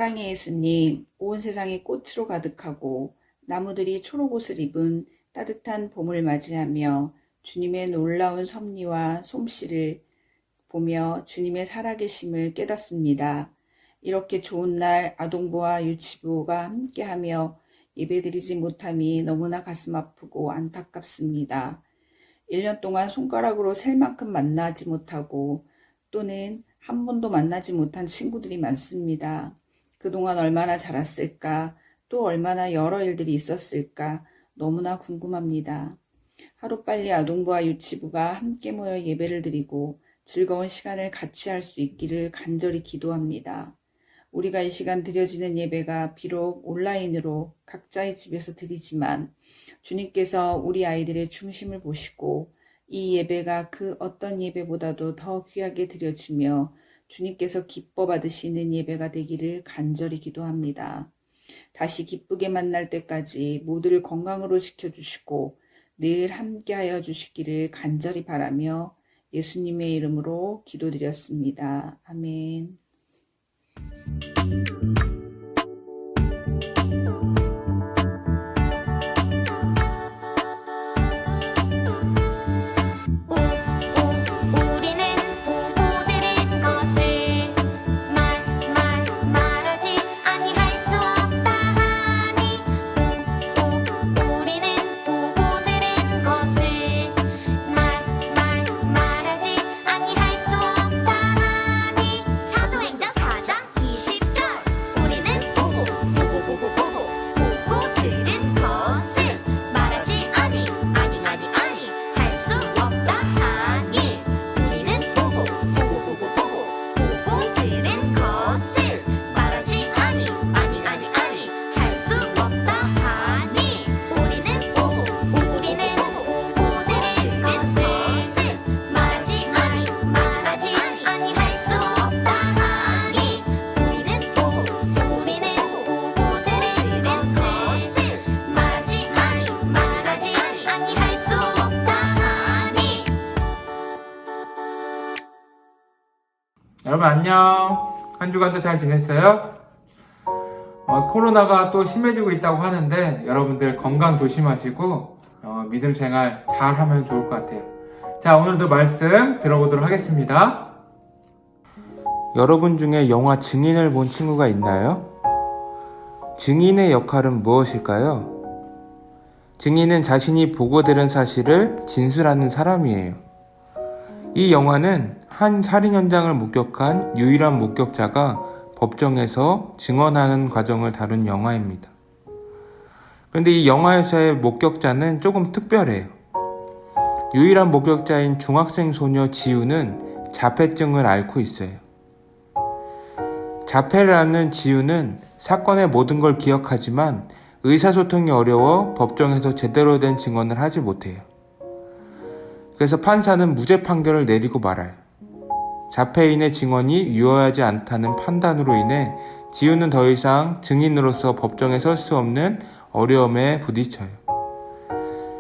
사랑의 예수님, 온 세상이 꽃으로 가득하고 나무들이 초록 옷을 입은 따뜻한 봄을 맞이하며 주님의 놀라운 섭리와 솜씨를 보며 주님의 살아계심을 깨닫습니다. 이렇게 좋은 날 아동부와 유치부가 함께하며 예배드리지 못함이 너무나 가슴 아프고 안타깝습니다. 1년 동안 손가락으로 셀 만큼 만나지 못하고 또는 한 번도 만나지 못한 친구들이 많습니다. 그동안 얼마나 자랐을까, 또 얼마나 여러 일들이 있었을까 너무나 궁금합니다. 하루빨리 아동부와 유치부가 함께 모여 예배를 드리고 즐거운 시간을 같이 할 수 있기를 간절히 기도합니다. 우리가 이 시간 드려지는 예배가 비록 온라인으로 각자의 집에서 드리지만 주님께서 우리 아이들의 중심을 보시고 이 예배가 그 어떤 예배보다도 더 귀하게 드려지며 주님께서 기뻐 받으시는 예배가 되기를 간절히 기도합니다. 다시 기쁘게 만날 때까지 모두를 건강으로 지켜주시고 늘 함께하여 주시기를 간절히 바라며 예수님의 이름으로 기도드렸습니다. 아멘. 여러분 안녕. 한 주간도 잘 지냈어요? 코로나가 또 심해지고 있다고 하는데 여러분들 건강 조심하시고 믿음 생활 잘 하면 좋을 것 같아요. 자, 오늘도 말씀 들어보도록 하겠습니다. 여러분 중에 영화 증인을 본 친구가 있나요? 증인의 역할은 무엇일까요? 증인은 자신이 보고 들은 사실을 진술하는 사람이에요. 이 영화는 한 살인 현장을 목격한 유일한 목격자가 법정에서 증언하는 과정을 다룬 영화입니다. 그런데 이 영화에서의 목격자는 조금 특별해요. 유일한 목격자인 중학생 소녀 지우는 자폐증을 앓고 있어요. 자폐를 앓는 지우는 사건의 모든 걸 기억하지만 의사소통이 어려워 법정에서 제대로 된 증언을 하지 못해요. 그래서 판사는 무죄 판결을 내리고 말아요. 자폐인의 증언이 유효하지 않다는 판단으로 인해 지우는 더 이상 증인으로서 법정에 설 수 없는 어려움에 부딪혀요.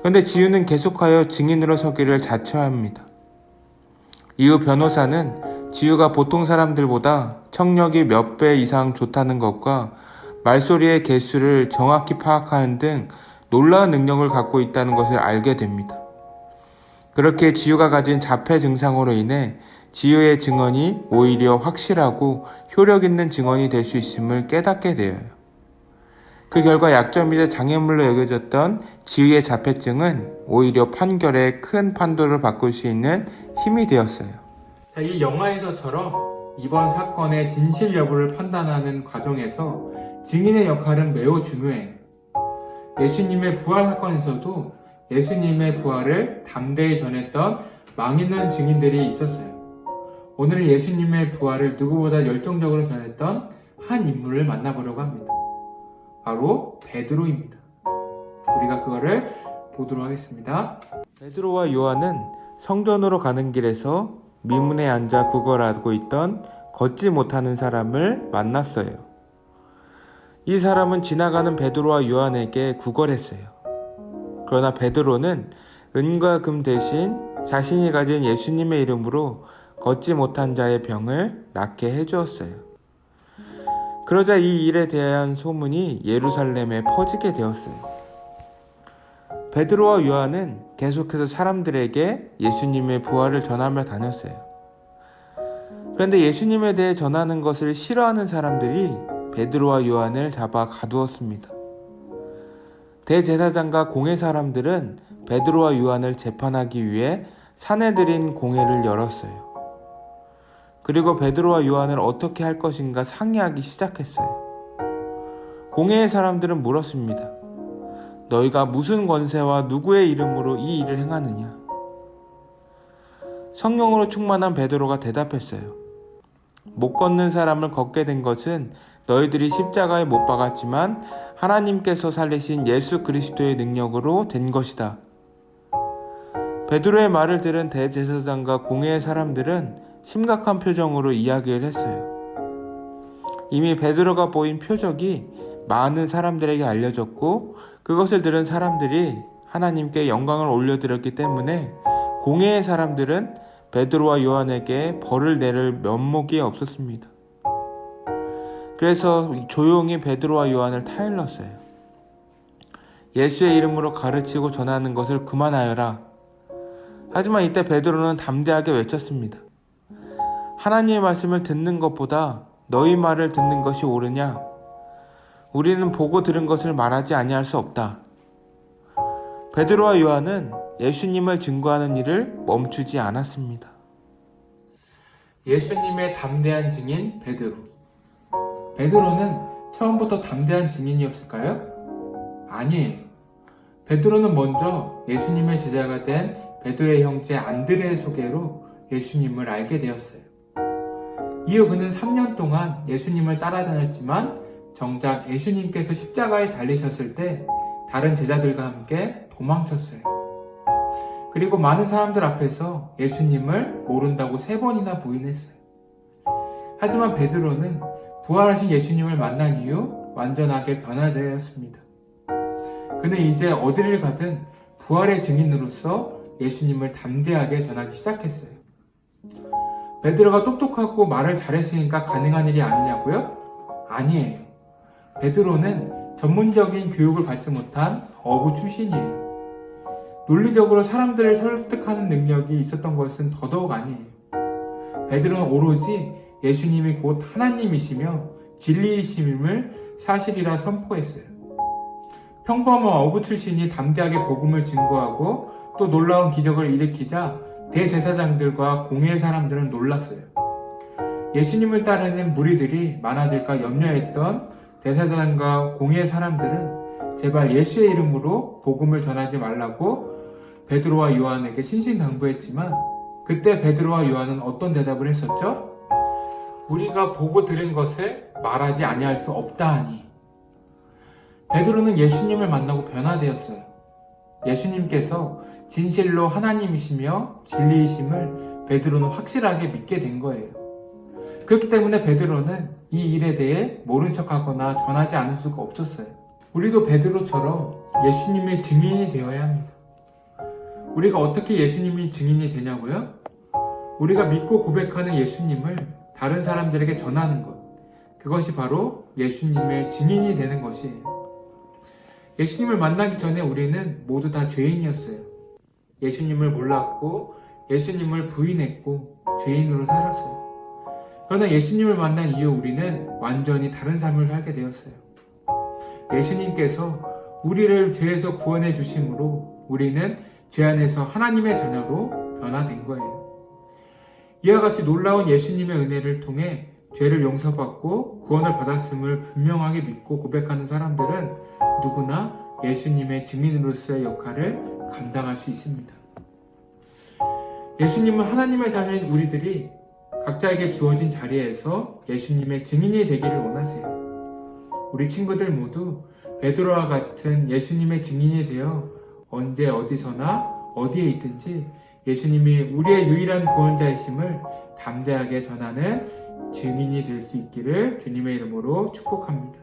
그런데 지우는 계속하여 증인으로 서기를 자처합니다. 이후 변호사는 지우가 보통 사람들보다 청력이 몇 배 이상 좋다는 것과 말소리의 개수를 정확히 파악하는 등 놀라운 능력을 갖고 있다는 것을 알게 됩니다. 그렇게 지우가 가진 자폐 증상으로 인해 지우의 증언이 오히려 확실하고 효력 있는 증언이 될 수 있음을 깨닫게 되어요. 그 결과 약점이자 장애물로 여겨졌던 지우의 자폐증은 오히려 판결에 큰 판도를 바꿀 수 있는 힘이 되었어요. 자, 이 영화에서처럼 이번 사건의 진실 여부를 판단하는 과정에서 증인의 역할은 매우 중요해요. 예수님의 부활 사건에서도 예수님의 부활을 담대히 전했던 망있는 증인들이 있었어요. 오늘은 예수님의 부활을 누구보다 열정적으로 전했던 한 인물을 만나보려고 합니다. 바로 베드로입니다. 우리가 그거를 보도록 하겠습니다. 베드로와 요한은 성전으로 가는 길에서 미문에 앉아 구걸하고 있던 걷지 못하는 사람을 만났어요. 이 사람은 지나가는 베드로와 요한에게 구걸했어요. 그러나 베드로는 은과 금 대신 자신이 가진 예수님의 이름으로 걷지 못한 자의 병을 낫게 해주었어요. 그러자 이 일에 대한 소문이 예루살렘에 퍼지게 되었어요. 베드로와 요한은 계속해서 사람들에게 예수님의 부활을 전하며 다녔어요. 그런데 예수님에 대해 전하는 것을 싫어하는 사람들이 베드로와 요한을 잡아 가두었습니다. 대제사장과 공회 사람들은 베드로와 요한을 재판하기 위해 사내들인 공회를 열었어요. 그리고 베드로와 요한을 어떻게 할 것인가 상의하기 시작했어요. 공회의 사람들은 물었습니다. 너희가 무슨 권세와 누구의 이름으로 이 일을 행하느냐? 성령으로 충만한 베드로가 대답했어요. 못 걷는 사람을 걷게 된 것은 너희들이 십자가에 못 박았지만 하나님께서 살리신 예수 그리스도의 능력으로 된 것이다. 베드로의 말을 들은 대제사장과 공회의 사람들은 심각한 표정으로 이야기를 했어요. 이미 베드로가 보인 표적이 많은 사람들에게 알려졌고 그것을 들은 사람들이 하나님께 영광을 올려드렸기 때문에 공회의 사람들은 베드로와 요한에게 벌을 내릴 면목이 없었습니다. 그래서 조용히 베드로와 요한을 타일렀어요. 예수의 이름으로 가르치고 전하는 것을 그만하여라. 하지만 이때 베드로는 담대하게 외쳤습니다. 하나님의 말씀을 듣는 것보다 너희 말을 듣는 것이 옳으냐? 우리는 보고 들은 것을 말하지 아니할 수 없다. 베드로와 요한은 예수님을 증거하는 일을 멈추지 않았습니다. 예수님의 담대한 증인 베드로. 베드로는 처음부터 담대한 증인이었을까요? 아니에요. 베드로는 먼저 예수님의 제자가 된 베드로의 형제 안드레의 소개로 예수님을 알게 되었어요. 이후 그는 3년 동안 예수님을 따라다녔지만 정작 예수님께서 십자가에 달리셨을 때 다른 제자들과 함께 도망쳤어요. 그리고 많은 사람들 앞에서 예수님을 모른다고 3번이나 부인했어요. 하지만 베드로는 부활하신 예수님을 만난 이후 완전하게 변화되었습니다. 그는 이제 어디를 가든 부활의 증인으로서 예수님을 담대하게 전하기 시작했어요. 베드로가 똑똑하고 말을 잘했으니까 가능한 일이 아니냐고요? 아니에요. 베드로는 전문적인 교육을 받지 못한 어부 출신이에요. 논리적으로 사람들을 설득하는 능력이 있었던 것은 더더욱 아니에요. 베드로는 오로지 예수님이 곧 하나님이시며 진리이심을 사실이라 선포했어요. 평범한 어부 출신이 담대하게 복음을 증거하고 또 놀라운 기적을 일으키자 대제사장들과 공회의 사람들은 놀랐어요. 예수님을 따르는 무리들이 많아질까 염려했던 대제사장과 공회의 사람들은 제발 예수의 이름으로 복음을 전하지 말라고 베드로와 요한에게 신신당부했지만 그때 베드로와 요한은 어떤 대답을 했었죠? 우리가 보고 들은 것을 말하지 아니할 수 없다 하니. 베드로는 예수님을 만나고 변화되었어요. 예수님께서 진실로 하나님이시며 진리이심을 베드로는 확실하게 믿게 된 거예요. 그렇기 때문에 베드로는 이 일에 대해 모른 척하거나 전하지 않을 수가 없었어요. 우리도 베드로처럼 예수님의 증인이 되어야 합니다. 우리가 어떻게 예수님이 증인이 되냐고요? 우리가 믿고 고백하는 예수님을 다른 사람들에게 전하는 것. 그것이 바로 예수님의 증인이 되는 것이에요. 예수님을 만나기 전에 우리는 모두 다 죄인이었어요. 예수님을 몰랐고 예수님을 부인했고 죄인으로 살았어요. 그러나 예수님을 만난 이후 우리는 완전히 다른 삶을 살게 되었어요. 예수님께서 우리를 죄에서 구원해 주심으로 우리는 죄 안에서 하나님의 자녀로 변화된 거예요. 이와 같이 놀라운 예수님의 은혜를 통해 죄를 용서받고 구원을 받았음을 분명하게 믿고 고백하는 사람들은 누구나 예수님의 증인으로서의 역할을 감당할 수 있습니다. 예수님은 하나님의 자녀인 우리들이 각자에게 주어진 자리에서 예수님의 증인이 되기를 원하세요. 우리 친구들 모두 베드로와 같은 예수님의 증인이 되어 언제 어디서나 어디에 있든지 예수님이 우리의 유일한 구원자이심을 담대하게 전하는 증인이 될 수 있기를 주님의 이름으로 축복합니다.